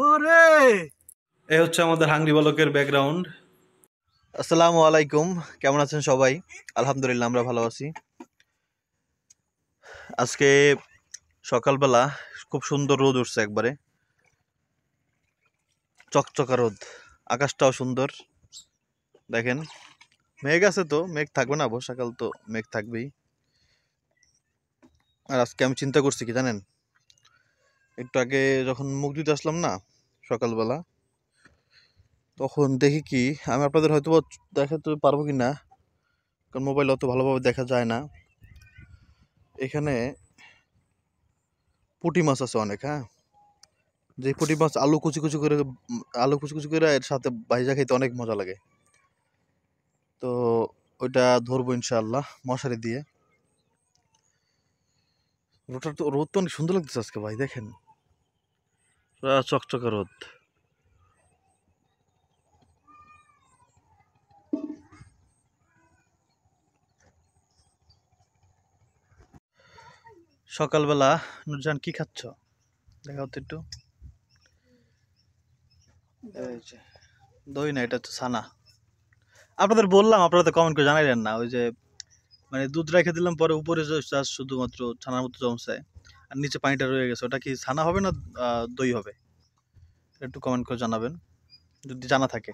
ওরে এই হচ্ছে আমাদের হাংরি বালকের ব্যাকগ্রাউন্ড। আসসালামু আলাইকুম, কেমন আছেন সবাই? আলহামদুলিল্লাহ আমরা ভালো আছি। আজকে সকালবেলা খুব সুন্দর রোদ উঠছে, একবারে চকচকা রোদ, আকাশটাও সুন্দর। দেখেন মেঘ আছে, তো মেঘ থাকবে না? বর্ষাকাল তো মেঘ থাকবেই। আর আজকে আমি চিন্তা করছি কি জানেন, একটু আগে যখন মুখ দিতে আসলাম না সকালবেলা, তখন দেখি কি, আমি আপনাদের হয়তো দেখাতে পারবো কি না, কারণ মোবাইল অত ভালোভাবে দেখা যায় না। এখানে পুঁটি মাছ আছে অনেক, হ্যাঁ। যে পুঁটি মাছ আলু কুচি কুচি করে, এর সাথে ভাইজা খেতে অনেক মজা লাগে। তো ওইটা ধরবো ইনশাআল্লাহ মশারি দিয়ে। রোদ তো অনেক সুন্দর লাগতেছে আজকে ভাই, দেখেন পুরা চকচকা রোদ। সকালবেলা নুরজান কি খাচ্ছ দেখাও তো একটু। এই যে দই না, এটা হচ্ছে ছানা। আপনাদের বললাম, আপনারা তো কমেন্ট করে জানাইলেন না। ওই যে মানে দুধ রেখে দিলাম, পরে উপরে জাস্ট শুধুমাত্র ছানার মতো জমছে, আর নিচে পানিটা রয়ে গেছে। ওটা কি ছানা হবে না দই হবে? একটু কমেন্ট করে জানাবেন যদি জানা থাকে।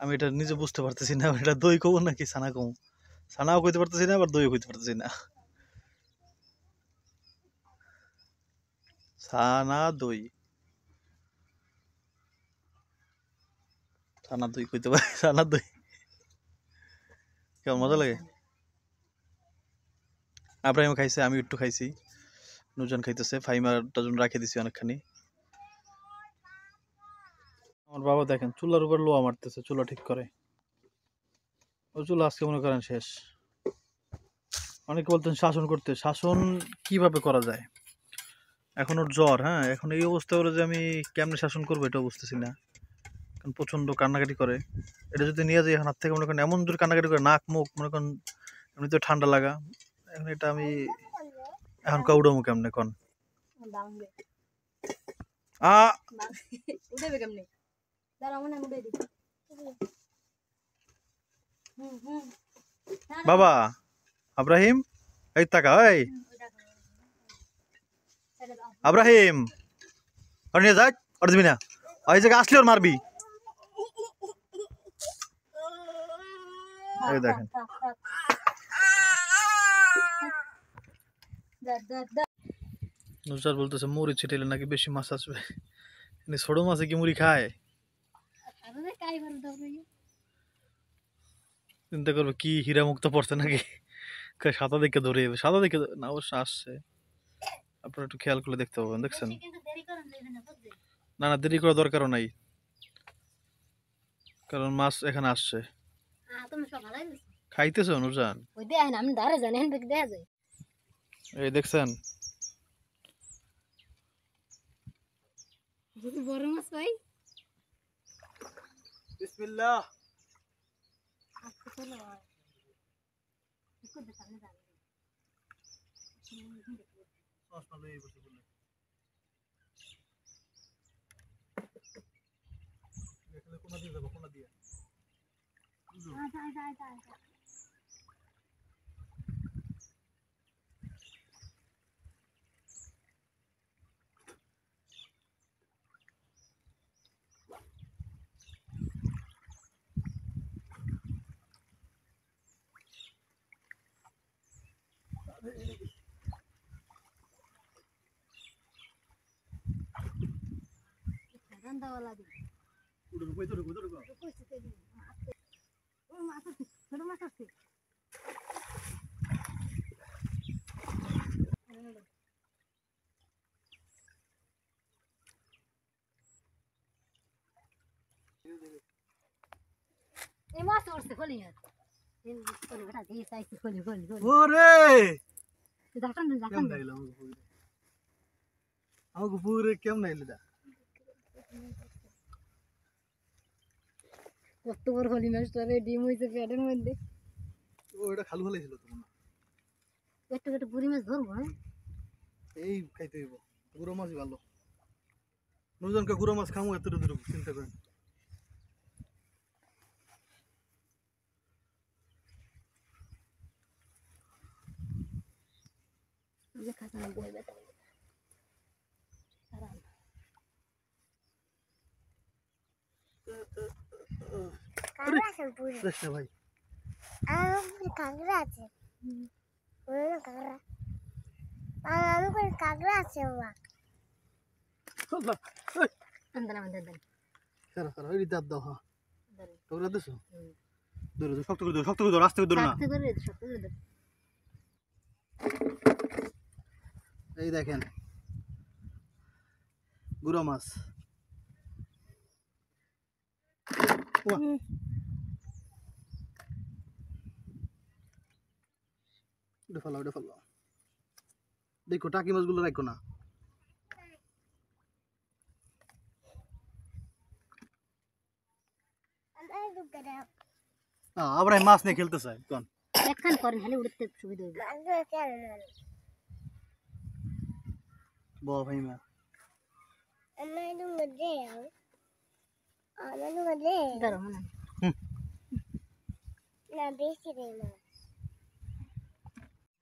আমি এটা নিজে বুঝতে পারতেছি না, এটা দই কমু নাকি ছানা কমু। ছানাও কইতে পারতেছি না, আবার দইও কইতে পারতেছি না। ছানা দই, ছানা দই কইতে পারি, ছানা দই কেমন মজা লাগে। আব্রাহিম খাইছে, আমি একটু খাইছি, নুরজান খাইতেছে, ফাইমারটা জন্য রাখে দিছি অনেকখানি। আমার বাবা দেখেন চুলার উপর লোয়া মারতেছে, চুলা ঠিক করে। ও চুলা আজকে মনে করেন শেষ। অনেকে বলতেন শাসন করতে, শাসন কিভাবে করা যায়? এখন ওর জ্বর, হ্যাঁ, এখন এই অবস্থা হলো যে আমি কেমনে শাসন করবো এটা বুঝতেছি না। কারণ প্রচন্ড কান্নাকাটি করে। এটা যদি নিয়ে যাই এখন হাত থেকে, মনে করেন এমন জোর কান্নাকাটি করে, নাক মুখ মনে করেন এমনিতে ঠান্ডা লাগা। এখন এটা আমি এখন কাউডামু কেমনে কোন? বাবা আব্রাহিম, এই তাকা, এই আব্রাহিম, আর নিয়ে যাক, আর দিবি না, ওই জায়গায় আসলে ওর মারবি। এই দেখেন নুসরাত বলতেছে মুড়ি ছিটাইলে নাকি বেশি মাছ আসবে। ছোট মাছে কি মুড়ি খায়? চিন্তা করবো কি হীরা মুক্ত পড়ছে নাকি, সাদা দেখে ধরে, সাদা দেখে না, অবশ্য আসছে। আপনারা একটু খেয়াল করে দেখতে পাবেন, দেখছেন? না না, দেরি করার দরকারও নাই, কারণ মাছ এখানে আসছে। খাইতেছো নুরজান? এই দেখছেন বড় মাছ ভাই। বিসমিল্লাহ। কোনা দিয়ে যাবো, কোনা দিয়ে। এই মাছ উঠছে খলি না, ওরে আমাকে পুরে কেমন আইলো দা, কত বড় খলি মাছটা রে, ডিম হইছে পেটের মধ্যে। ও এটা খালু হলে ছিল তোমার, একটু একটু বুড়ি মাছ ধরবো। হ্যাঁ এই খাইতে হইব, বুড়ো মাছই ভালো। নুরজনকে গুঁড়ো মাছ খামু এত দূর চিন্তা করেন। ভাই কাঁকড়া আছে, কাঁকড়া আছে এই দেখেন গুঁড়ো মাছ। দেখো টাকি মাছগুলো রাখো না। আবার মাছ নিয়ে খেলতে চাই কোন একখান করেন খালি উড়তে সুবিধা হবে। বল ভাই মা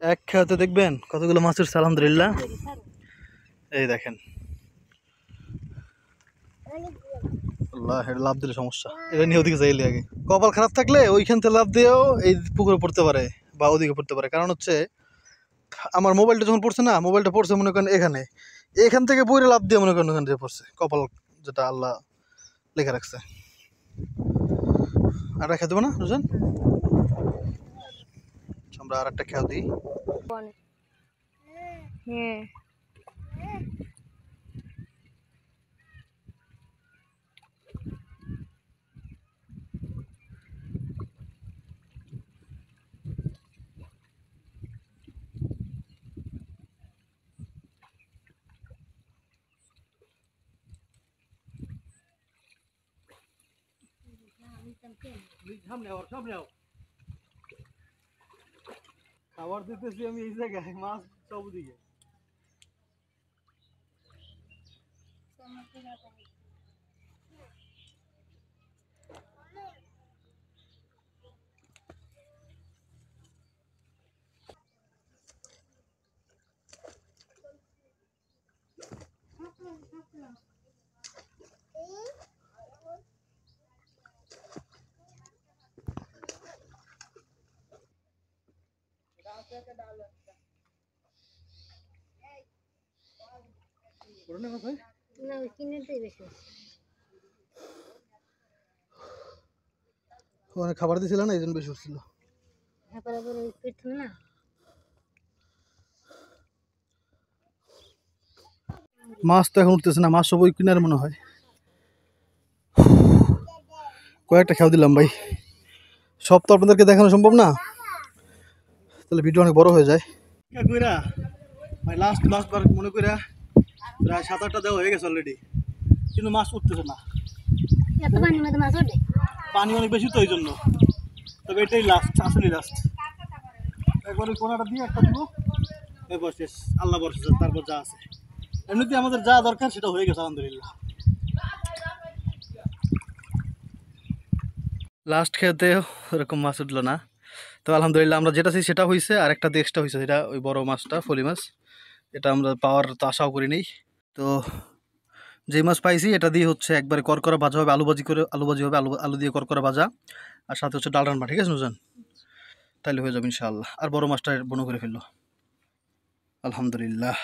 এক খেয়াতে দেখবেন কতগুলো মাছ উঠছে আলহামদুলিল্লাহ। এই দেখেন আল্লাহ, এটা লাভ দিলে সমস্যা, এটা নিয়ে ওদিকে যাইলে আগে কপাল খারাপ থাকলে ওইখান থেকে লাভ দিয়েও এই পুকুরে পড়তে পারে বা ওদিকে পড়তে পারে। কারণ হচ্ছে আমার মোবাইলটা যখন পড়ছে না, মোবাইলটা পড়ছে মনে করেন এখানে, এখান থেকে পড়ে লাভ দিয়ে মনে করেন ওখান থেকে পড়ছে, কপাল যেটা আল্লাহ লেখা রাখছে। আর খেতে দেবো না রোজন, আমরা আর একটা খেয়াল দিই। খাবার দিতেছি আমি এই জায়গায়, মাছ সবদিকে। ওখানে খাবার দিয়েছিল না, এই জন্য বেশি উঠছিল। মাছ তো এখন উঠতেছে না, মাছ সব ওই কিনারে মনে হয়। কয়েকটা খেয়াল দিলাম ভাই, সব তো আপনাদেরকে দেখানো সম্ভব না, তাহলে ভিডিও অনেক বড় হয়ে যায়। ভাই লাস্ট বার মনে করে প্রায় 7-8টা দেওয়া হয়ে গেছে অলরেডি, কিন্তু মাছ উঠতেছে না। পানি অনেক বেশি তো এই জন্য, তবে এটাই লাস্ট, আসলেই লাস্ট। একবারে কোনাটা দিয়ে একটা দিব, এরপর শেষ, আল্লাহ বর্ষে তারপর যা আছে। এমনিতে আমাদের যা দরকার সেটা হয়ে গেছে আলহামদুলিল্লাহ। লাস্ট খেতেও এরকম মাছ উঠলো না, তো আলহামদুলিল্লাহ আমরা যেটা চাই সেটা হয়েছে। আর একটা এক্সট্রা হয়েছে, সেটা ওই বড় মাছটা, ফলি মাছ, এটা আমরা পাওয়ার তো আশাও করিনি। তো যে মাছ পাইছি এটা দিয়ে হচ্ছে একবারে করকরা ভাজা হবে, আলু ভাজি হবে, আলু দিয়ে করকরা ভাজা, আর সাথে হচ্ছে ডাল রান্না। ঠিক আছে নুজান, তাহলে হয়ে যাবে ইনশাআল্লাহ। আর বড় মাছটা বনো করে ফেললো আলহামদুলিল্লাহ।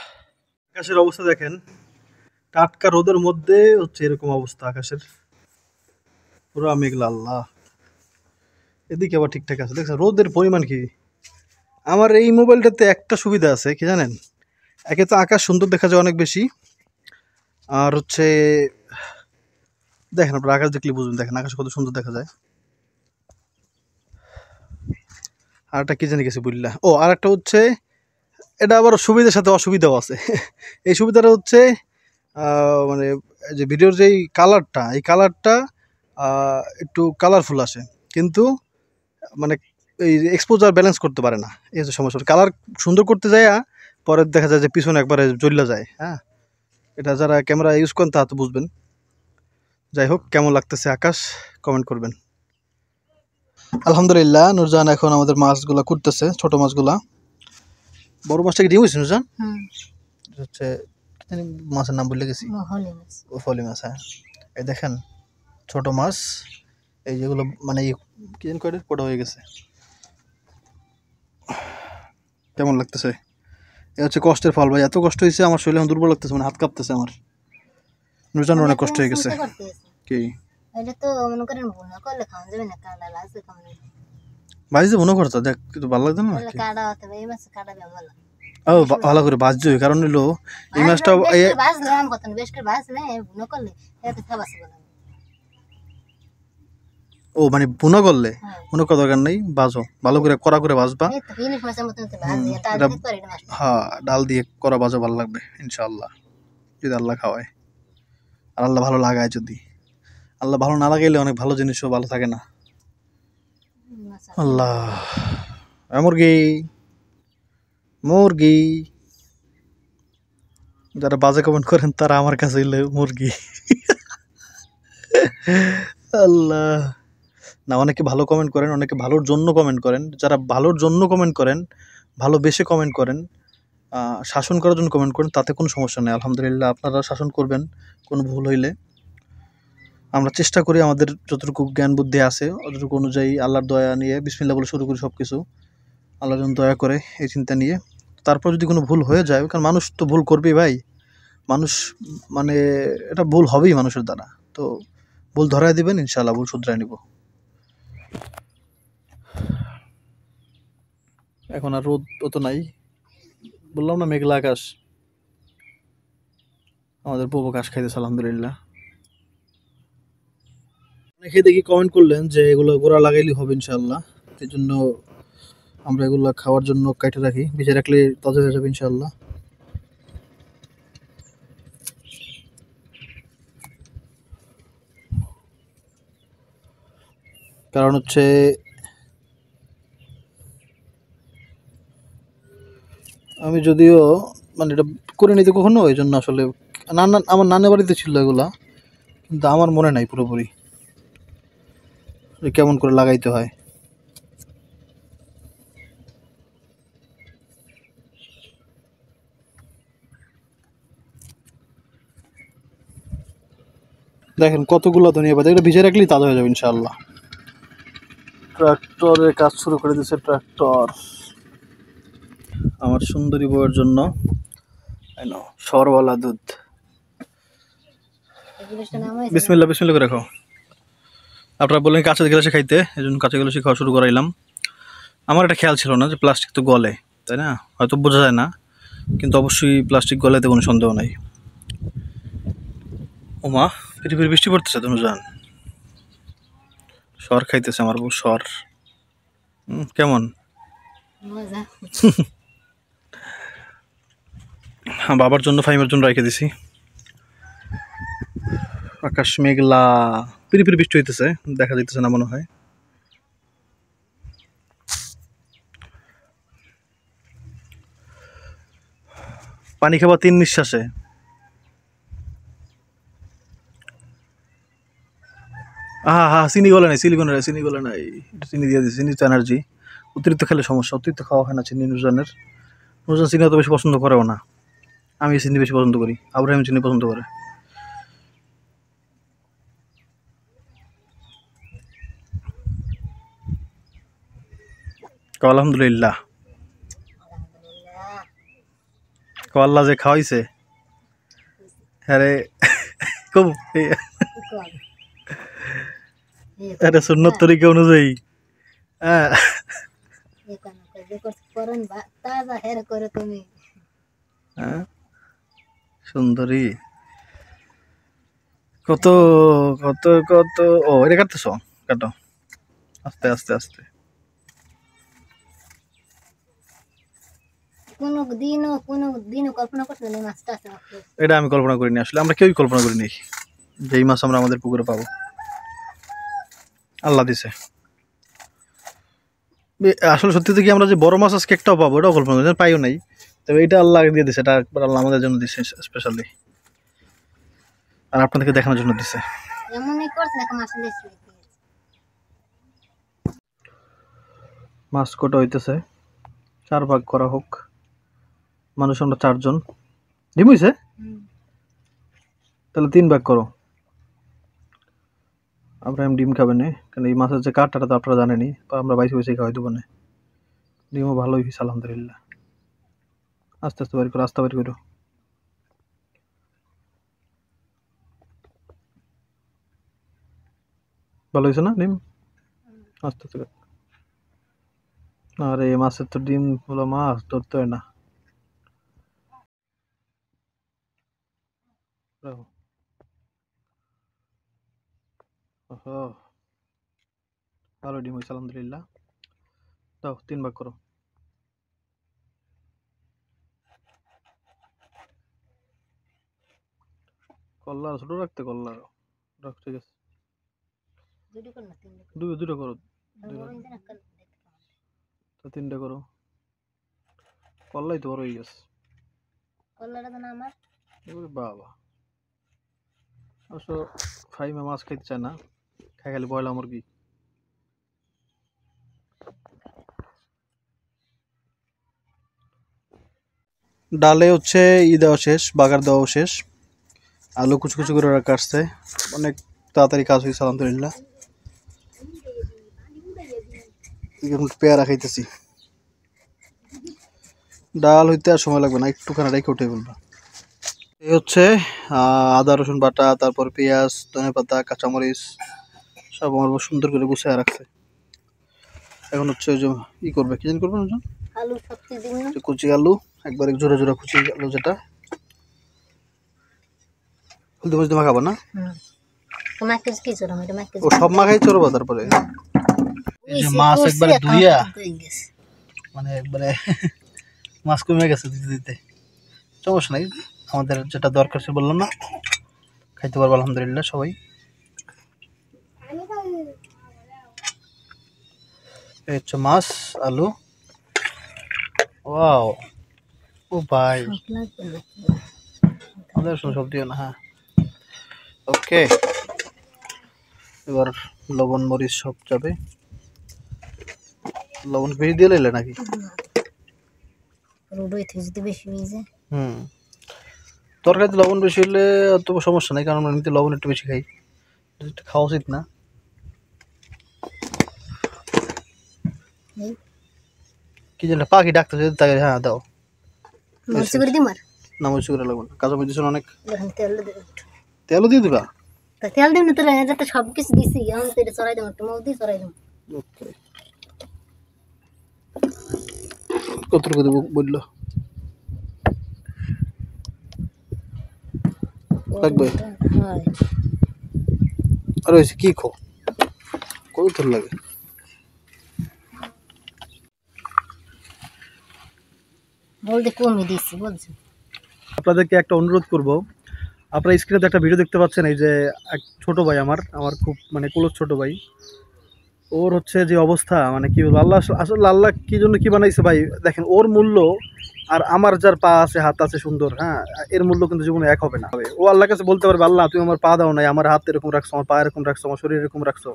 আকাশের অবস্থা দেখেন, টাটকা রোদের মধ্যে হচ্ছে এরকম অবস্থা আকাশের, পুরো মেঘলা। আল্লাহ, এদিকে আবার ঠিকঠাক আছে। দেখছেন রোদের পরিমাণ কি? আমার এই মোবাইলটাতে একটা সুবিধা আছে কি জানেন, একে তো আকাশ সুন্দর দেখা যায় অনেক বেশি, আর হচ্ছে দেখেন আপনার আকাশ দেখলে বুঝবেন, দেখেন আকাশ কত সুন্দর দেখা যায়। আর একটা কি জানি গেছে বুঝলা, ও আর একটা হচ্ছে এটা আবার সুবিধার সাথে অসুবিধাও আছে। এই সুবিধাটা হচ্ছে মানে যে ভিডিওর যেই কালারটা, এই কালারটা একটু কালারফুল আসে, কিন্তু মানে এই এক্সপোজার ব্যালেন্স করতে পারে না, এই যে সমস্যা। কালার সুন্দর করতে যায় পরে দেখা যায় যে পিছনে একবারে জ্বলা যায়। হ্যাঁ, এটা যারা ক্যামেরা ইউজ করেন তা তো বুঝবেন। যাই হোক, কেমন লাগতেছে আকাশ কমেন্ট করবেন। আলহামদুলিল্লাহ, নুরজান এখন আমাদের মাছগুলা কুটতেছে, ছোট মাছগুলা। বড় মাছটা কি ডিম হয়েছে নুরজান? এটা হচ্ছে কি জানি মাছের নাম ভুলে গেছি। ও ফলি মাছ, হ্যাঁ। এই দেখেন ছোট মাছ, এই যেগুলো মানে কি জানি কয়টা পোড়া হয়ে গেছে। কেমন লাগতেছে? এ হচ্ছে কষ্টের ফল ভাই, এত কষ্ট হয়েছে আমার শরীরে এখন দুর্বল লাগতেছে, মানে হাত কাঁপতেছে আমার। নুরজান অনেক কষ্ট হয়ে গেছে। কি এটা তো মনে করেন ভুনা করলে খাওয়া যাবে না, কাঁটা লাগছে কেমন ভাই যে মনে করতো দেখ, কিন্তু ভালো লাগতো না নাকি? কাঁটা হতে এই মাছ কাঁটা বেমন ও ভালো করে ভাজতে হয়, কারণ হলো এই মাছটা ভাজলে আম কত বেশ করে ভাজলে ভুনা করলে এত খাবাসে বলে। ও মানে বুনো করলে মনে করার দরকার নেই, ভাজো ভালো করে, কড়া করে ভাজবা। এই তো ইলিশ মাছের মতন তো ভাজি, এটা আগে করে এটা মাছ। হ্যাঁ, ডাল দিয়ে করা ভাজা ভালো লাগবে ইনশাআল্লাহ, যদি আল্লাহ খাওয়ায়। আর আল্লাহ ভালো লাগায়, যদি আল্লাহ ভালো না লাগাইলে অনেক ভালো জিনিসও ভালো থাকে না। আল্লাহ, মুরগি মুরগি, যারা বাজে কমেন্ট করেন তারা আমার কাছে এলে মুরগি। আল্লাহ, না অনেকে ভালো কমেন্ট করেন, অনেকে ভালোর জন্য কমেন্ট করেন। যারা ভালোর জন্য কমেন্ট করেন, ভালোবেসে কমেন্ট করেন, শাসন করার জন্য কমেন্ট করেন, তাতে কোনো সমস্যা নেই। আলহামদুলিল্লাহ, আপনারা শাসন করবেন কোনো ভুল হইলে। আমরা চেষ্টা করি আমাদের যতটুকু জ্ঞান বুদ্ধি আছে অতটুকু অনুযায়ী আল্লাহর দয়া নিয়ে বিসমিল্লাহ বলে শুরু করি সব কিছু, আল্লাহ যেন দয়া করে এই চিন্তা নিয়ে। তারপর যদি কোনো ভুল হয়ে যায়, কারণ মানুষ তো ভুল করবেই ভাই, মানুষ মানে এটা ভুল হবেই মানুষের দ্বারা, তো ভুল ধরায় দিবেন, ইনশাআল্লাহ ভুল শুধরায় নিব। এখন আর রোদ অত নাই, বললাম না মেঘলা আকাশ। আমাদের বউ ঘাস খাইতেছে আলহামদুলিল্লাহ। অনেকে দেখি কমেন্ট করলেন যে এগুলো গোড়া লাগাইলে হবে ইনশাআল্লাহ, এই জন্য আমরা এগুলো খাওয়ার জন্য কাটে রাখি, ভিজে রাখলে তাজা হয়ে যাবে ইনশাআল্লাহ। কারণ হচ্ছে আমি যদিও মানে এটা করে নিতে কখনো, এই জন্য আসলে আমার নানা বাড়িতে ছিল এগুলা, কিন্তু আমার মনে নাই পুরোপুরি কেমন করে লাগাইতে হয়। দেখেন কতগুলো ধনিয়া পাতা, এটা ভিজে রাখলেই তাজা হয়ে যাবে ইনশাআল্লাহ। ট্রাক্টরের কাজ শুরু করে দিয়েছে ট্রাক্টর আমার সুন্দরী বউয়ের জন্য। সরওয়ালা দুধ, বিসমিল্লাহ বিসমিল্লাহ করে খাও। আপনারা বললেন কাঁচা গ্লাসে খাইতে, এই জন্য কাঁচা গ্লাসে খাওয়া শুরু করাইলাম। আমার একটা খেয়াল ছিল না যে প্লাস্টিক তো গলে, তাই না? হয়তো বোঝা যায় না, কিন্তু অবশ্যই প্লাস্টিক গলাতে কোনো সন্দেহ নাই। ওমা, পৃথিবীর বৃষ্টি পড়তেছে তুমি জান, সর খাইতেছে আমার বউ, সর। কেমন বাবার জন্য ফাইমের জন্য রেখে দিছি। আকাশ মেঘলা, পিরিপিরি বৃষ্টি হইতেছে, দেখা যাইতেছে না মনে হয়। পানি খাবা 3 নিঃশ্বাসে। চিনি গলে নাই, চিনি গলে নাই, চিনি দিয়ে দিচ্ছি, চিনি তো এনার্জি। অতিরিক্ত খেলে সমস্যা, অতিরিক্ত খাওয়া হয় না চিনি নুরজানের। নুরজান চিনি অত বেশি পছন্দ করেও না, আমি চিনি বেশি পছন্দ করি, আব্রাহিম চিনি পছন্দ করে। আলহামদুলিল্লাহ, আল্লাহ যে খাওয়াইছে, হ্যাঁ রে, কব এটা সুন্নত তরিকা অনুযায়ী। হ্যাঁ, সুন্দরী কত কত কত। ও এটা কাটতেছ, কাটো আস্তে আস্তে আস্তে। এটা আমি কল্পনা করিনি, আসলে আমরা কেউই কল্পনা করিনি যে এই মাছ আমরা আমাদের পুকুরে পাবো, আল্লাহ দিছে। আসলে সত্যি তো কি আমরা যে বড় মাছ আজকে একটাও পাবো এটাও কল্পনা করি পাইও নাই, তবে এটা আল্লাহ দিয়ে দিছে, এটা আল্লাহ আমাদের জন্য দিছে স্পেশালি। আর আপনাদেরকে দেখানোর জন্য দিছে। এমনই করছে না মাছ লেছি মাছ কোটা হইতেছে, 4 ভাগ করা হোক। মানুষ আমরা 4 জন। ডিম হইছে? তাহলে 3 ভাগ করো। আমরা ডিম খাবেন না, কারণ এই মাছের যে কাঁটাটা তো আপনারা জানেনই, আমরা বাইসে বাইসে খাওয়াই দেবো না। ডিমও ভালোই হয়েছে আলহামদুলিল্লাহ। আস্তে আস্তে বাড়ি করো, আস্তে বাড়ি করো। ভালো হয়েছে না ডিম? আস্তে আস্তে করো। আরে মাছের তো ডিম হলো, মাছ ধরতে হয় না। ওহো, ভালো ডিম হয়েছে আলহামদুলিল্লাহ। দাও 3 ভাগ করো। কল্লা ছোট রাখতে, কল্লা রাখ, ঠিক আছে। দুটো কর না তিনটে দুটো করো, বড় ইঞ্জিন আকাল তো 3টে করো। কল্লাই তো বড় হয়ে গেছে। কল্লাটা তো না আমার ওরে বাবা, অবশ্য ফাইমা মাছ খাইতে চায় না, খাই খালি বয়লা মুরগি। ডালে হচ্ছে দেওয়া শেষ, বাগার দেওয়াও শেষ। আলু কুচু কুচু করে ওরা কাটছে, অনেক তাড়াতাড়ি কাজ হয়েছে আলহামদুলিল্লাহ। এখন পেয়ারা খাইতেছি। ডাল হইতে আর সময় লাগবে না, একটুখানি রেখে উঠে ফেলবো। এই হচ্ছে আদা রসুন বাটা, তারপর পেঁয়াজ, ধনেপাতা, কাঁচামরিচ সব আমার সুন্দর করে গুছিয়ে রাখছে। এখন হচ্ছে ওই যে করবে, কি জানি করবে না, আলু সবজি দিন না কুচি আলু, একবারে জোড়া জোড়া কুচি আলু, যেটা হলদি মরিচ দিয়ে মাখাবো না। তোমার কাছে কি চোরা এটা মাকে ও সব মাখাই চড়বো। তারপরে এই যে মাছ একবারে ধুইয়া, মানে একবারে মাছ কমে গেছে দিতে দিতে। সমস্যা নাই, আমাদের যেটা দরকার সে বললাম না, খাইতে পারবো আলহামদুলিল্লাহ সবাই। এই হচ্ছে মাছ, আলু। ওয়াও, ও ভাই আমাদের সব দিও না। হ্যাঁ, ওকে। এবার লবণ মরিচ সব যাবে। লবণ বেশি দিয়ে লাইলে নাকি? যদি বেশি হয়ে যায় তরকারিতে লবণ বেশি হলে অত সমস্যা নাই, কারণ আমরা এমনিতে লবণ একটু বেশি খাই, একটু খাওয়া উচিত না। কি যেন পাখি ডাকতেছে তাকে, হ্যাঁ দাও। না মরিচ করে লাগবে না, কাঁচা মরিচ অনেক। তেলও দিয়ে দিবা? তেল দিন তো যাতে সবকিছু দিছি, আমি তো এটা চড়াই দেবো, তোমাও দিয়ে চড়াই দেবো। ওকে, কতটুকু দেবো বললো? লাগবে আর হয়েছে কি খো, কত তোর লাগে? বলতে কমই দিছি বলছি। আপনাদেরকে একটা অনুরোধ করব, আপনারা স্ক্রিনে একটা ভিডিও দেখতে পাচ্ছেন, এই যে এক ছোট ভাই আমার খুব মানে ক্লোজ ছোট ভাই, ওর হচ্ছে যে অবস্থা, মানে কি বলবো, আল্লাহ আসলে আল্লাহ কি জন্য কি বানাইছে ভাই, দেখেন ওর মূল্য আর আমার যার পা আছে হাত আছে সুন্দর, হ্যাঁ, এর মূল্য কিন্তু জীবনে এক হবে না। ও আল্লাহর কাছে বলতে পারবে, আল্লাহ তুমি আমার পা দাও নাই, আমার হাত এরকম রাখছো, আমার পা এরকম রাখছো, আমার শরীর এরকম রাখছো,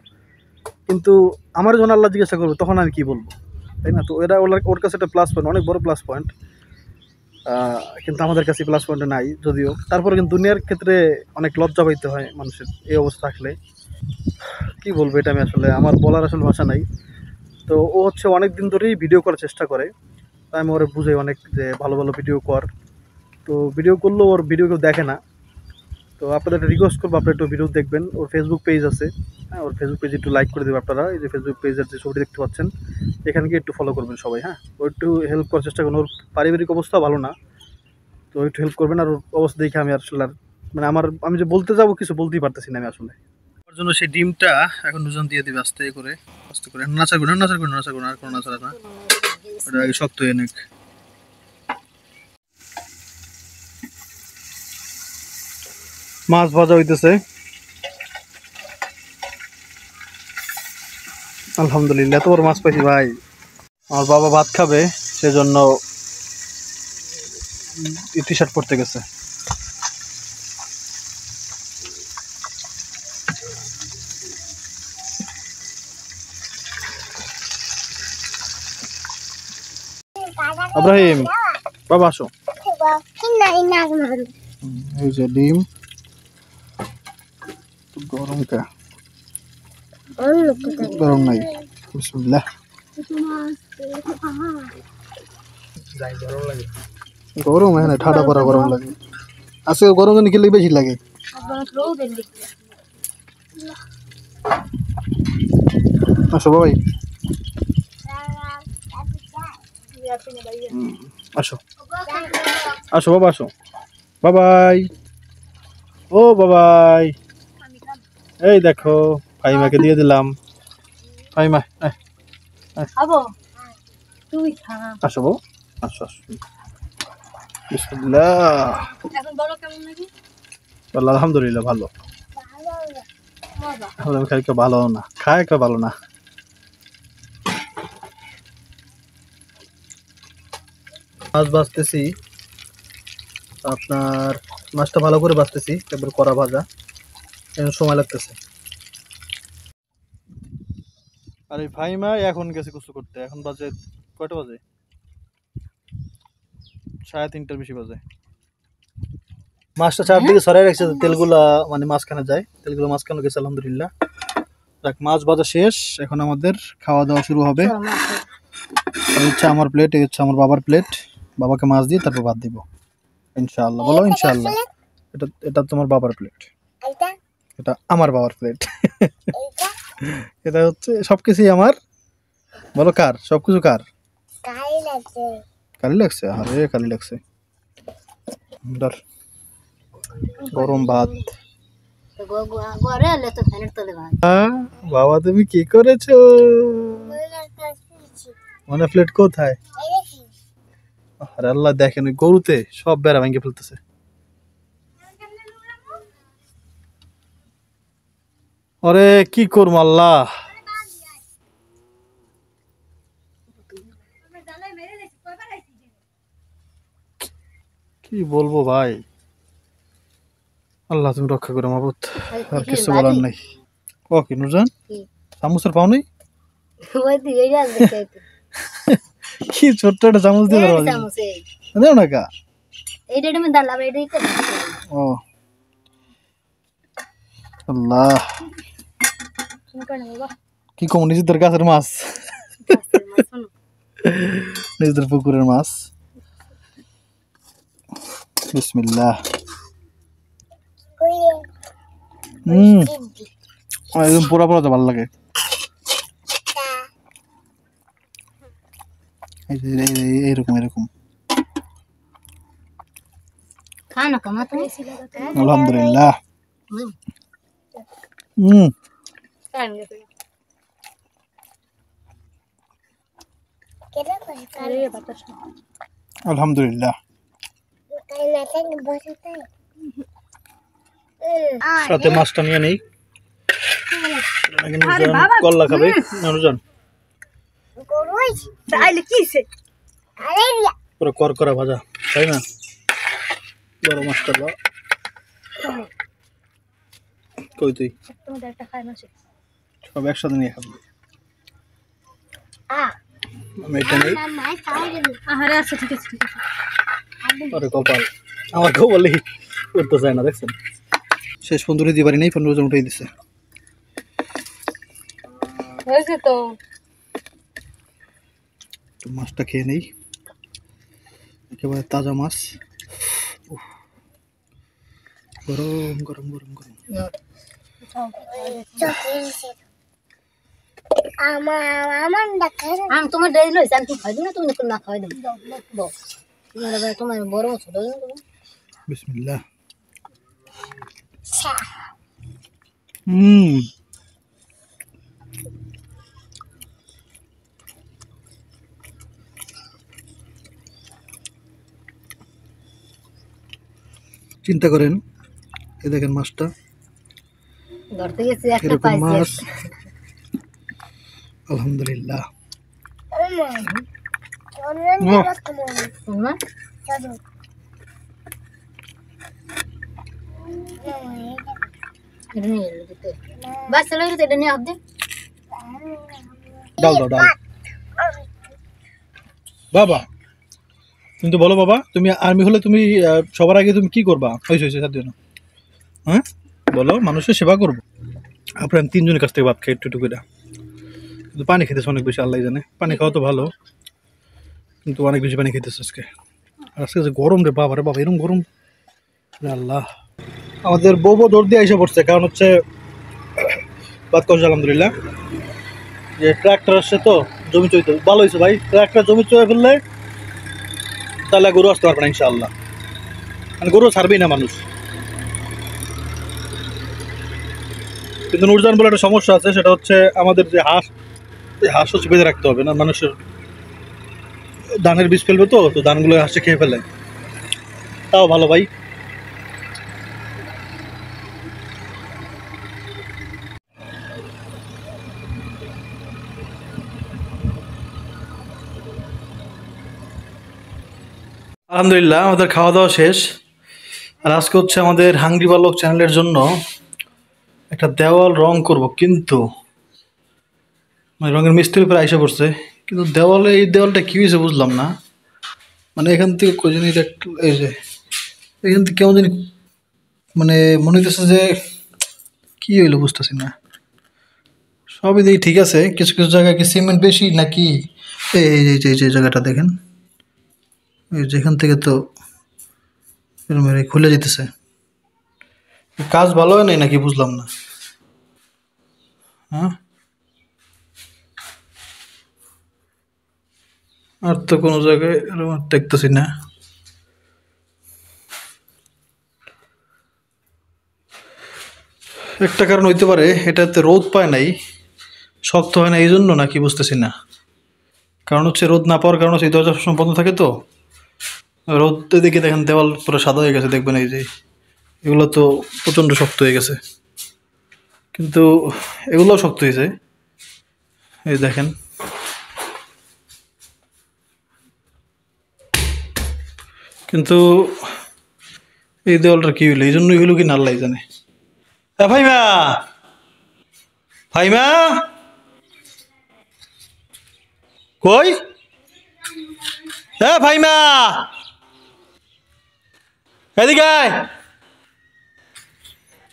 কিন্তু আমার যখন আল্লাহ জিজ্ঞাসা করবে তখন আমি কি বলবো, তাই না? তো এরা ওর কাছে একটা প্লাস পয়েন্ট, অনেক বড় প্লাস পয়েন্ট, কিন্তু আমাদের কাছে প্লাস পয়েন্ট নাই যদিও। তারপরে কিন্তু দুনিয়ার ক্ষেত্রে অনেক লজ্জা পাইতে হয় মানুষের এই অবস্থা থাকলে। কি বলবো, এটা আমি আসলে আমার বলার আসলে ভাষা নাই। তো ও হচ্ছে অনেক দিন ধরেই ভিডিও করার চেষ্টা করে, তাই আমি ওরে বুঝাই অনেক যে ভালো ভালো ভিডিও কর। তো ভিডিও করলেও ওর ভিডিও কেউ দেখে না। তো আপনাদের একটা রিকোয়েস্ট করবো, আপনারা একটু ভিডিও দেখবেন, ওর ফেসবুক পেজ আছে, হ্যাঁ, ওর ফেসবুক পেজ একটু লাইক করে দেবেন আপনারা। এই যে ফেসবুক পেজের যে ছবিটি দেখতে পাচ্ছেন, এখানে গিয়ে একটু ফলো করবেন সবাই। হ্যাঁ, ও একটু হেল্প করার চেষ্টা করুন, ওর পারিবারিক অবস্থা ভালো না, তো একটু হেল্প করবেন। আর ওর অবস্থা দেখে আমি আসলে মানে আমি যে বলতে যাবো কিছু বলতেই পারতেছি না আমি আসলে। ওর জন্য সেই ডিমটা এখন দুজন দিয়ে দিবে আস্তে করে, আস্তে করে, নাচা করুন, নাচা করুন, নাচা করুন, আর কোনো নাচা না, ওটা আগে শক্ত হয়ে নিক। মাছ ভাজা হইতেছে আলহামদুলিল্লাহ, এত বড় মাছ পাইছি ভাই। আমার বাবা ভাত খাবে, সেজন্য টি শার্ট পরতে গেছে। ইব্রাহিম বাবা আসো এই যে ডিম গরম কা গরম নাই বিসমিল্লাহ গরম এখানে ঠান্ডা পড়া গরম লাগে আজকে গরম জানি খেলে বেশি লাগে আসো বাবাই আসো আসো বাবা আসো বাবাই ও বাবাই এই দেখো ফাইমাকে দিয়ে দিলাম ফাইমা আসো বউ আসো আসো বিসমিল্লাহ আলহামদুলিল্লাহ ভালো আমি খাই ভালো না খায় একটা ভালো না মাছ বাছতেছি আপনার মাছটা ভালো করে বাছতেছি তারপর কড়া ভাজা সময় লাগতেছে আর এই ফাইমা এখন গেছে কিছু করতে এখন বাজে কয়টা বাজে 3:30 বেশি বাজে মাছটা চারদিকে ছড়াই রাখছে তেলগুলা মানে মাঝখানে যায় তেলগুলো মাঝখানে গেছে আলহামদুলিল্লাহ দেখ মাছ ভাজা শেষ এখন আমাদের খাওয়া দাওয়া শুরু হবে এই হচ্ছে আমার প্লেট এই হচ্ছে আমার বাবার প্লেট বাবাকে মাছ দিয়ে তারপর ভাত দিব ইনশাআল্লাহ বলো ইনশাআল্লাহ এটা এটা তোমার বাবার প্লেট এটা আমার বাবার প্লেট এটা হচ্ছে সবকিছুই আমার বলো কার সবকিছু কার কালি লাগছে আরে কালি লাগছে ধর গরম ভাত বাবা তুমি কি করেছো মানে প্লেট কোথায় আরে আল্লাহ দেখেন ওই গরুতে সব বেড়া ভেঙে ফেলতেছে আরে কি করবো আল্লাহ কি বলবো ভাই আল্লাহ তুমি রক্ষা করো মাবুদ আর কিছু বলার নাই ও কি নুরজান চামচের পাও নেই কি ছোট্ট একটা চামচ দিয়ে দাও না কা ও আল্লাহ কি কম নিজেদের গাছের মাছ নিজেদের পুকুরের মাছ বিসমিল্লাহ একদম পোড়া পোড়া তো ভালো লাগে এইরকম এরকম আলহামদুলিল্লাহ আলহামদুলিল্লাহ সাথে মাছটা নিয়ে নেই কল্লা খাবে নুরজান পুরো করকরা ভাজা তাই না বড় মাছ করবা কই তুই সব একসাথে নিয়ে খাবি আমি এটা নেই আরে কপাল আমার কপালই উঠতে চায় না দেখছেন শেষ পর্যন্ত দিতে পারি নাই 15 জন উঠেই দিছে তো মাছটা খেয়ে নেই একেবারে তাজা মাছ গরম গরম গরম গরম তোমার ডেরি লইছে আমি খাই দিই না তুমি না খাওয়াই দেবো তোমার বড় ছোট বিসমিল্লাহ চিন্তা করেন এই দেখেন মাছটা ধরতে গেছি একটা পাইছি মাছ আলহামদুলিল্লাহ ডাল দাও ডাল বাবা কিন্তু বলো বাবা, তুমি আর্মি হলে তুমি সবার আগে তুমি কি করবা? হয়েছে তার জন্য, হ্যাঁ বলো, মানুষের সেবা করবো। আপনার তিনজনের কাছ থেকে ভাত খাই একটু একটু করে, কিন্তু পানি খেতেছে অনেক বেশি, আল্লাহ জানে। পানি খাওয়া তো ভালো, কিন্তু অনেক বেশি পানি খেতেছে আজকে। আর আজকে যে গরম রে বাবা, রে বাবা, এরকম গরম, রে আল্লাহ। আমাদের বউ দৌড় দিয়ে এসে পড়ছে, কারণ হচ্ছে বাদ করছে আলহামদুলিল্লাহ, যে ট্রাক্টর আসছে তো জমি চইতে। ভালো হয়েছে ভাই, ট্রাক্টর জমি চয়ে ফেললে তাহলে গরু আসতে পারবে না ইনশাআল্লাহ, মানে গরু ছাড়বেই না মানুষ। কিন্তু নুরজান বলে একটা সমস্যা আছে, সেটা হচ্ছে আমাদের যে হাঁস, এই হাঁস হচ্ছে বেঁধে রাখতে হবে, না মানুষের ধানের বীজ ফেলবে তো, তো ধানগুলো হাঁসে খেয়ে ফেলে। তাও ভালো ভাই। আলহামদুলিল্লাহ আমাদের খাওয়া দাওয়া শেষ। আর আজকে হচ্ছে আমাদের হাংরি বালক চ্যানেলের জন্য একটা দেওয়াল রং করব, কিন্তু মানে রঙের মিস্ত্রি উপরে আইসা পড়ছে, কিন্তু দেওয়ালে, এই দেওয়ালটা কি হয়েছে বুঝলাম না। মানে এখান থেকে কই জানি এই যে এখান থেকে কেমন জানি, মানে মনে হইতেছে যে কি হইলো বুঝতেছি না। সবই দেখি ঠিক আছে, কিছু কিছু জায়গায় কি সিমেন্ট বেশি নাকি। এই যে জায়গাটা দেখেন, এই যেখান থেকে তো এরকম খুলে যেতেছে, কাজ ভালো হয় নাই নাকি বুঝলাম না। হ্যাঁ, আর তো কোনো জায়গায় এরকম আর দেখতেছি না। একটা কারণ হইতে পারে, এটাতে রোদ পায় নাই, শক্ত হয় না এই জন্য, নাকি বুঝতেছি না। কারণ হচ্ছে রোদ না পাওয়ার কারণ হচ্ছে এই দরজা সবসময় বন্ধ থাকে তো, রোদ দিকে দেখেন দেওয়াল পুরো সাদা হয়ে গেছে, দেখবেন এই যে এগুলো তো প্রচণ্ড শক্ত হয়ে গেছে, কিন্তু এগুলোও শক্ত হয়েছে, এই দেখেন। কিন্তু এই দেওয়ালটা কি হইলো, এই জন্যই হইলো কি না আল্লাহ জানে। ভাইমা, ভাইমা কই? হ্যাঁ ভাইমা, এদিকে আয়।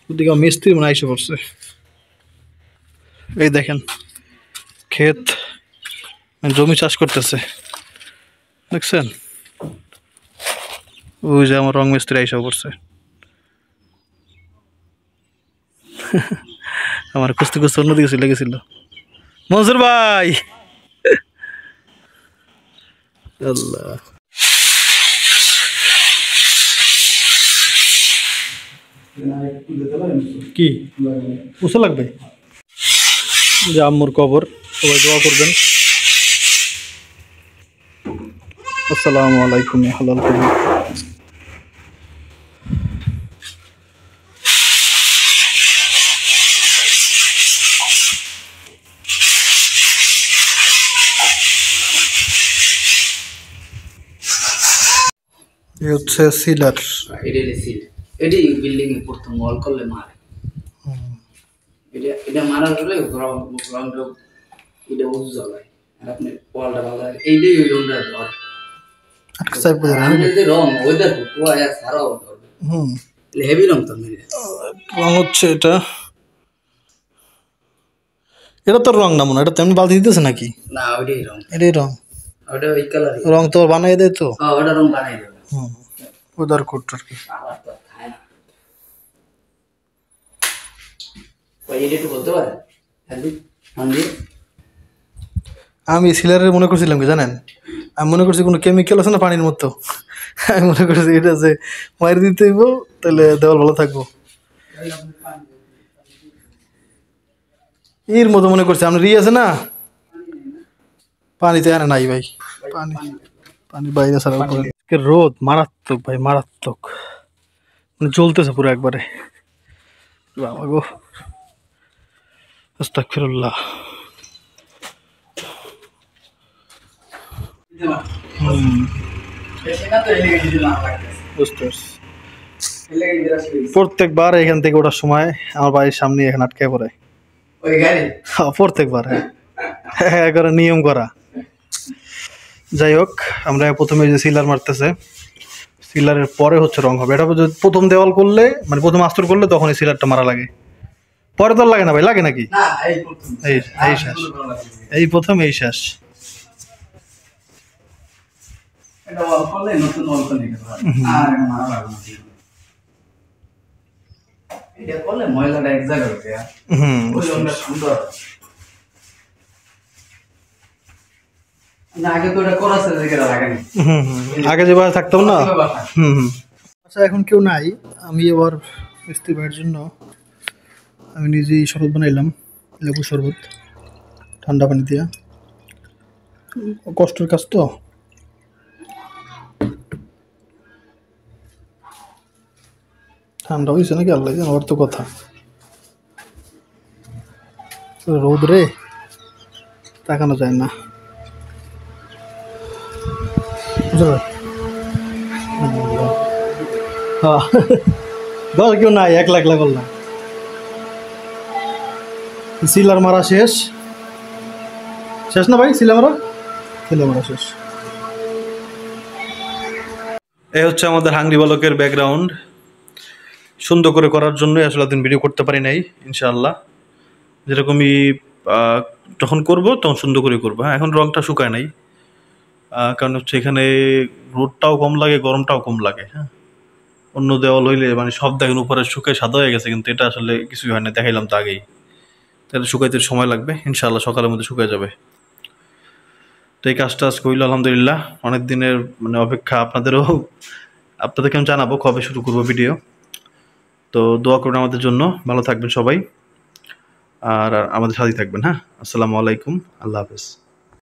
ওদিকে মিস্ত্রি মনে আইসে পড়ছে। এই দেখেন ক্ষেত, জমি চাষ করতেছে, দেখছেন? ওই যে আমার রং মিস্ত্রি আইসা পড়ছে, আমার খুঁজতে খুঁজতে অন্যদিকে চলে গেছিল। মনসুর ভাই, আল্লাহ। কি উঁচু লাগবে? যে আম্মুর কবর, সবাই দোয়া করবেন। আসসালামু আলাইকুম ইয়া হালাল কবর। এই হচ্ছে সিলার। এটা সিল, এটি বিল্ডিং এ প্রথম ওয়াল করলে মারে, এটা মারার পরে গ্রাউন্ড এটা উজ্জ্বল হয়। আর আপনি ওয়ালটা ভালো হয়, এইটাই ওই রংটা ধর যে রং ওই দেখো পোয়া সারাও ধরবে। হেভি রং তো মেরে রং হচ্ছে এটা, এটা তো রং না মনে, এটা তেমনি বালতি দিতেছে নাকি? না, ওইটাই রং, এটাই রং। ওটা ওই কালার রং তো বানাই দেয় তো। ওটা রং বানাই দেবে। উদার কোট আর কি। আবার তো খায় না ওই, এটা একটু বলতে পারে আমি সিলারের মনে করছিলাম কি জানেন, আমি মনে করছি কোনো কেমিক্যাল আছে না পানির মতো, আমি মনে করছি এটা যে মায়ের দিতে হইব তাহলে দেওয়াল ভালো থাকবো, এর মতো মনে করছি। আপনার আছে না, পানিতে আনে নাই ভাই, পানি পানি বাইরে ছাড়া রোদ মারাত্মক ভাই, মারাত্মক, মানে জ্বলতেছে পুরো একবারে। বাবা গো, আস্তাগফিরুল্লাহ। বুঝতে পারছি। প্রত্যেকবার এখান থেকে ওঠার সময় আমার বাড়ির সামনে এখানে আটকে পড়ে, প্রত্যেকবার। হ্যাঁ, করে নিয়ম করা। যাই হোক, আমরা প্রথমে যে সিলার মারতেছে, সিলারের পরে হচ্ছে রং হবে। এটা যদি প্রথম দেওয়াল করলে মানে প্রথম আস্তর করলে তখন এই সিলারটা মারা লাগে, পরে তো আর লাগে না ভাই, লাগে নাকি? না এই প্রথম এই এই শেষ, এই প্রথম এই শেষ। এটা ওয়াল করলে নতুন ওয়াল করে নিতে পারবে আর মারা লাগবে না। এটা করলে ময়লাটা এক জায়গায় উঠে ওই রংটা সুন্দর। না আগে তো এটা করা ছিল যেটা লাগানি আগে যেভাবে থাকতাম না। আচ্ছা এখন কেউ নাই, আমি এবার মিস্ত্রি ভাইয়ের জন্য আমি নিজেই শরবত বানাইলাম, লেবু শরবত ঠান্ডা পানি দিয়া। কষ্টের কাজ তো, ঠান্ডা হয়েছে নাকি আল্লাহ জানে, ওর তো কথা। রোদ রে, তাকানো যায় না। কেউ নাই, একলা একলা করলাম। সিলার মারা শেষ, শেষ না ভাই? সিলার মারা শেষ। এই হচ্ছে আমাদের হাংরি বালকের ব্যাকগ্রাউন্ড। সুন্দর করে করার জন্যই আসলে দিন ভিডিও করতে পারি নাই। ইনশাআল্লাহ যেরকমই যখন করব তখন সুন্দর করে করবো। হ্যাঁ, এখন রংটা শুকায় নাই, কারণ হচ্ছে এখানে রোদটাও কম লাগে, গরমটাও কম লাগে। হ্যাঁ, অন্য দেওয়াল হইলে মানে সব দেখেন উপরে শুকায় সাদা হয়ে গেছে, কিন্তু এটা আসলে কিছুই হয় না, দেখাইলাম তো আগেই। তাহলে শুকাইতে সময় লাগবে, ইনশাআল্লাহ সকালের মধ্যে শুকায় যাবে। তো এই কাজটা আজকে হইল আলহামদুলিল্লাহ, অনেক দিনের মানে অপেক্ষা। আপনাদেরকে আমি জানাবো কবে শুরু করবো ভিডিও। তো দোয়া করবেন আমাদের জন্য, ভালো থাকবেন সবাই আর আমাদের সাথেই থাকবেন। হ্যাঁ, আসসালামু আলাইকুম, আল্লাহ হাফেজ।